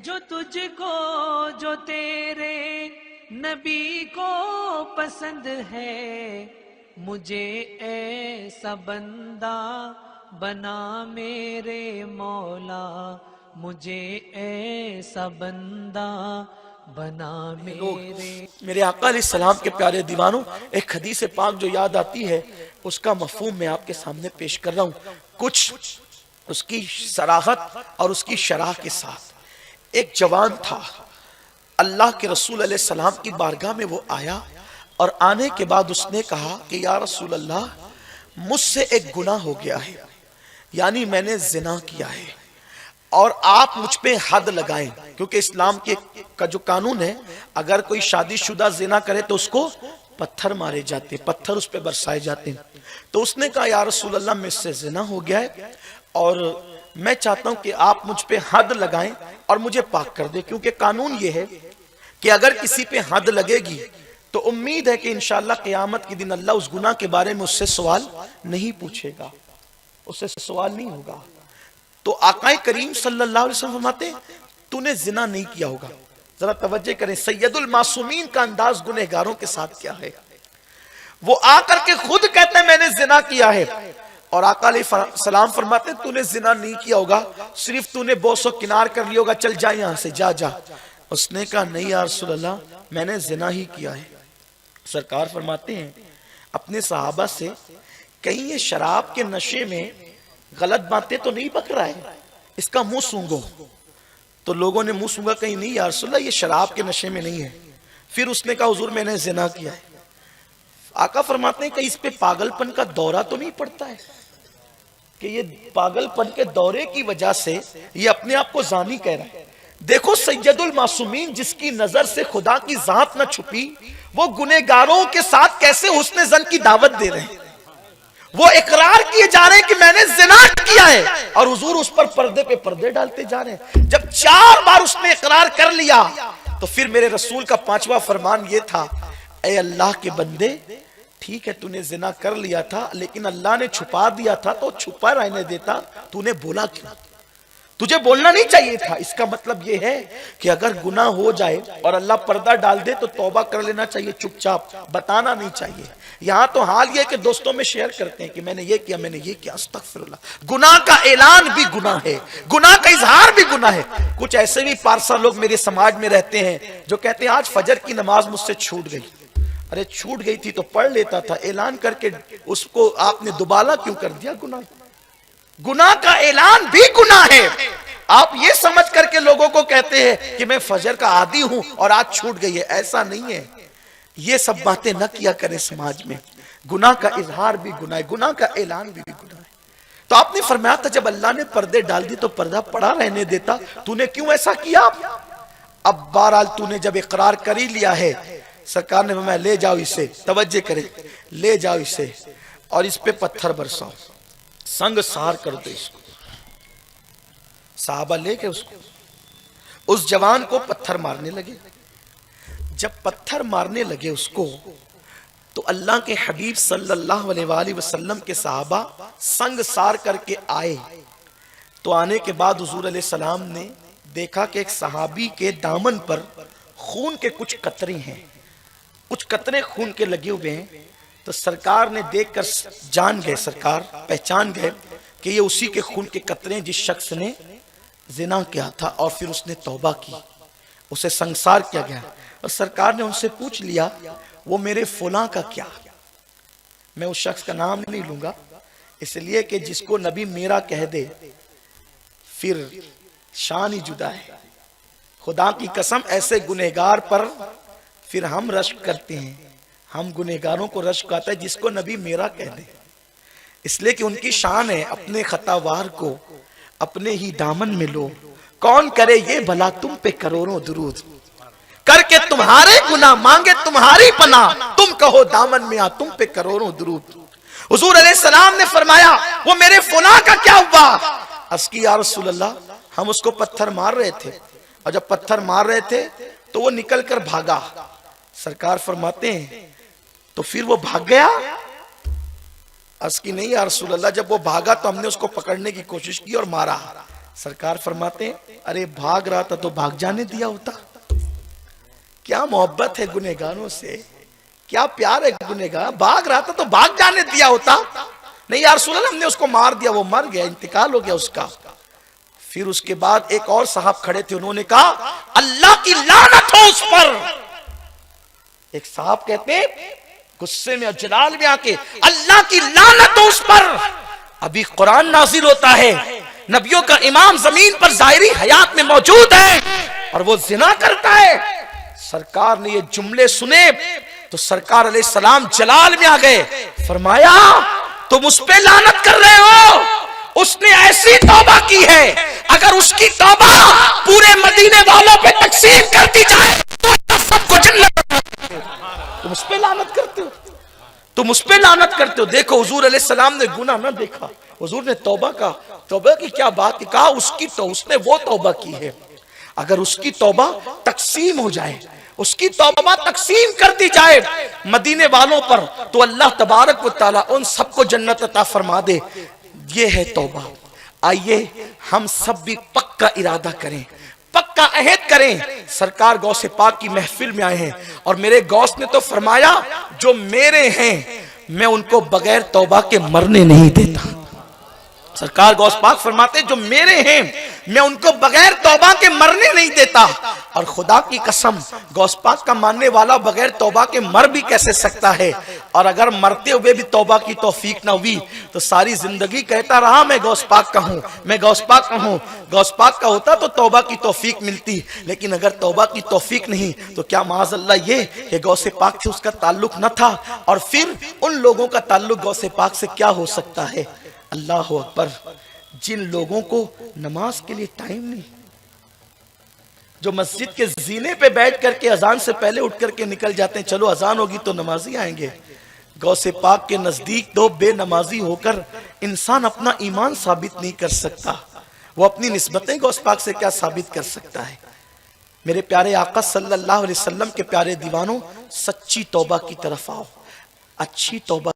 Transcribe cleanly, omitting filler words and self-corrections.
जो तुझको जो तेरे नबी को पसंद है, मुझे ऐसा बंदा बना मेरे मौला, मुझे ऐसा बंदा बना मेरे आका अलैहिस्सलाम के प्यारे दीवानों, एक हदीस पाक जो याद आती है उसका मफहूम मैं आपके सामने पेश कर रहा हूँ, कुछ उसकी सराहत और उसकी शरह के साथ। एक जवान था, अल्लाह के रसूल अलैहिस्सलाम की बारगाह में वो आया और आने के बाद उसने कहा कि या रसूल अल्लाह, मुझसे एक गुनाह हो गया है, यानी मैंने जिना किया है और आप मुझ पे हद लगाएं, क्योंकि इस्लाम का जो कानून है, अगर कोई शादीशुदा जिना करे तो उसको पत्थर मारे जाते, पत्थर उस पे बरसाए जाते हैं। तो उसने कहा या रसूल अल्लाह, मुझसे जिना हो गया है और मैं चाहता हूं कि आप मुझ पे हद लगाएं और मुझे पाक कर दे, क्योंकि कानून ये है कि अगर किसी पे हद लगेगी तो उम्मीद है कि इंशाअल्लाह क़यामत के दिन अल्लाह उस गुनाह के बारे में उससे सवाल नहीं पूछेगा, उससे सवाल नहीं होगा। तो आकाए करीम सल्लल्लाहु अलैहि वसल्लम फरमाते हैं, तूने जिना नहीं किया होगा। जरा तवज्जो करें, सैयदुल मासूमीन का अंदाज गुनहगारों के साथ क्या है। वो आकर के खुद कहते हैं मैंने जिना किया है, और आका अलैहिस्सलाम फरमाते हैं तूने जिना नहीं किया होगा, सिर्फ तूने बोसो किनार कर लिया होगा, चल जा यहां से, जा जा। उसने कहा नहीं या रसूल अल्लाह, मैंने जिना ही किया है। सरकार फरमाते हैं अपने सहाबा से, कहीं ये शराब के नशे में गलत बातें तो नहीं बक रहा है, इसका मुंह सूंघो। तो लोगों ने मुंह सूंघा, कहीं नहीं या रसूल अल्लाह, ये शराब के नशे में नहीं है। फिर उसने कहा हुजूर मैंने जिना किया है। आका फरमाते हैं कि इस पे पागलपन का दौरा तो नहीं पड़ता है, कि ये पागलपन के दौरे की वजह से ये अपने आप को जानी कह रहा है। देखो सैयदुल मासूमीन, जिसकी नजर से खुदा की जात न छुपी, वो गुनहगारों के साथ कैसे हुस्न ज़न की दावत दे रहे हैं। वो इकरार किए जा रहे हैं कि मैंने जिना किया है, और हुजूर उस पर पर्दे पे पर्दे डालते जा रहे हैं। जब 4 बार उसने इकरार कर लिया तो फिर मेरे रसूल का 5वां फरमान ये था, ऐ अल्लाह के बंदे, ठीक है तूने जिना कर लिया था, लेकिन अल्लाह ने छुपा दिया था तो छुपा रहने देता, तूने बोला क्यों? तुझे बोलना नहीं चाहिए था। इसका मतलब यह है कि अगर गुनाह हो जाए और अल्लाह पर्दा डाल दे तो तौबा कर लेना चाहिए, चुपचाप बताना नहीं चाहिए। यहां तो हाल ये कि दोस्तों में शेयर करते हैं कि मैंने ये किया, मैंने ये किया। अस्तगफिरुल्लाह। गुनाह का ऐलान भी गुनाह है, गुनाह का इजहार भी गुनाह है। कुछ ऐसे भी पारसा लोग मेरे समाज में रहते हैं जो कहते हैं आज फजर की नमाज मुझसे छूट गई। अरे छूट गई थी तो पढ़ लेता था, ऐलान करके उसको आपने दुबाला क्यों कर दिया? गुनाह का ऐलान भी गुनाह है। आप ये समझ करके लोगों को कहते हैं कि मैं फजर का आदी हूं और आज छूट गई है, ऐसा नहीं है। ये सब बातें न किया करें समाज में। गुनाह का इजहार भी गुनाह है, गुनाह का ऐलान भी गुनाह है। तो आपने फरमाया था जब अल्लाह ने पर्दे डाल दी तो पर्दा पड़ा रहने देता, तूने क्यों ऐसा किया? अब बहरहाल तूने जब इकरार कर ही लिया है, सरकार ने फरमाया ले जाओ इसे, तवज्जो करें, ले जाओ इसे और इस पे पत्थर बरसाओ, संग सार कर दो इसको। साहबा लेके उसको, उस जवान को पत्थर मारने लगे। जब पत्थर मारने लगे उसको, तो अल्लाह के हबीब सल्लल्लाहु अलैहि वसल्लम के साहबा संग सार करके आए। तो आने के बाद हुजूर अलैहि सलाम ने देखा कि एक सहाबी के दामन पर खून के कुछ कतरे हैं, कुछ कतरे खून के लगे हुए हैं। तो सरकार ने देखकर जान गए, सरकार पहचान गए कि ये उसी के खून के कतरे जिस शख्स ने जिना किया था, और फिर उसने तौबा की, उसे संसार किया गया। और सरकार ने उनसे पूछ लिया वो मेरे फुला का क्या? मैं उस शख्स का नाम नहीं लूंगा, इसलिए कि जिसको नबी मेरा कह दे फिर शान ही जुदा है। खुदा की कसम ऐसे गुनहगार पर फिर हम रश्क करते हैं, हम गुनहगारों को रश्क आता है जिसको नबी मेरा कह दे, इसलिए कि उनकी शान है अपने खतावार को अपने ही दामन में लो। कौन करे ये भला तुम पे करोड़ों दुरूद, करके तुम्हारे गुनाह मांगे तुम्हारी पनाह, तुम कहो दामन में आ तुम पे करोड़ों दुरूद। हुजूर अलैहि सलाम ने फरमाया वो मेरे फुला का क्या हुआ? अर्ज़ की या रसूल अल्लाह, हम उसको पत्थर मार रहे थे, और जब पत्थर मार रहे थे तो वो निकल कर भागा। सरकार फरमाते हैं तो फिर वो भाग गया? अर्ज़ की नहीं या रसूल अल्लाह, जब वो भागा तो हमने उसको पकड़ने की कोशिश की और मारा, سرکار فرماتے ہیں ارے بھاگ رہا تھا تو بھاگ جانے دیا ہوتا. کیا محبت ہے گنہگاروں سے, کیا پیار ہے گنہگار. بھاگ رہا تھا تو بھاگ جانے دیا ہوتا. نہیں یا رسول اللہ ہم نے اس کو مار دیا, وہ مر گیا, انتقال ہو گیا اس کا. پھر اس کے بعد ایک اور صاحب کھڑے تھے, انہوں نے کہا اللہ کی لعنت ہو اس پر. ایک صاحب کہتے غصے میں اور جلال میں آ کے اللہ کی لعنت ہو اس پر. ابھی قرآن نازل ہوتا ہے, نبیوں کا امام زمین پر ظاہری حیات میں موجود ہے اور وہ زنا کرتا ہے. سرکار نے یہ جملے سنے تو سرکار علیہ السلام جلال میں آ گئے, فرمایا تم اس پہ لعنت کر رہے ہو, اس نے ایسی توبہ کی ہے اگر اس کی توبہ پورے مدینے والوں پہ تقسیم کر دی جائے تو سب کو جنت. تم اس پہ لعنت کرتے ہو, تم اس پہ لعنت کرتے ہو. دیکھو حضور علیہ السلام نے گناہ نہ دیکھا, حضور نے توبہ کا, توبہ کی کیا بات کی, کہا اس نے وہ توبہ کی ہے. اگر اس کی توبہ تقسیم ہو جائے, اس کی توبہ تقسیم کر دی جائے مدینے والوں پر, تو اللہ تبارک و تعالیٰ ان سب کو جنت عطا فرما دے. یہ ہے توبہ. آئیے ہم سب بھی پکا ارادہ کریں, پکا عہد کریں. سرکار غوث پاک کی محفل میں آئے ہیں اور میرے غوث نے تو فرمایا جو میرے ہیں میں ان کو بغیر توبہ کے مرنے نہیں دیتا. سرکار غوث پاک فرماتے جو میرے ہیں میں ان کو بغیر توبہ کے مرنے نہیں دیتا. اور خدا کی قسم غوث پاک کا ماننے والا بغیر توبہ کے مر بھی کیسے سکتا ہے, اور اگر مرتے ہوئے بھی توبہ کی توفیق نہ ہوئی تو ساری زندگی کہتا رہا میں غوث پاک کا ہوں, میں غوث پاک کا ہوں. غوث پاک کا ہوتا تو توبہ کی توفیق ملتی, لیکن اگر توبہ کی توفیق نہیں تو کیا معاذ اللہ یہ کہ غوث پاک سے اس کا تعلق نہ تھا, اور پھر ان لوگوں کا تعلق غوث پاک سے کیا ہو سکتا ہے. اللہ اکبر. جن لوگوں کو نماز کے لیے ٹائم نہیں, جو مسجد کے زینے پہ بیٹھ کر کے اذان سے پہلے اٹھ کر کے نکل جاتے ہیں, چلو اذان ہوگی تو نمازی آئیں گے. غوث پاک کے نزدیک تو بے نمازی ہو کر انسان اپنا ایمان ثابت نہیں کر سکتا. وہ اپنی نسبتیں غوث پاک سے کیا ثابت کر سکتا ہے. میرے پیارے آقا صلی اللہ علیہ وسلم کے پیارے دیوانوں, سچی توبہ کی طرف آؤ. اچھی توبہ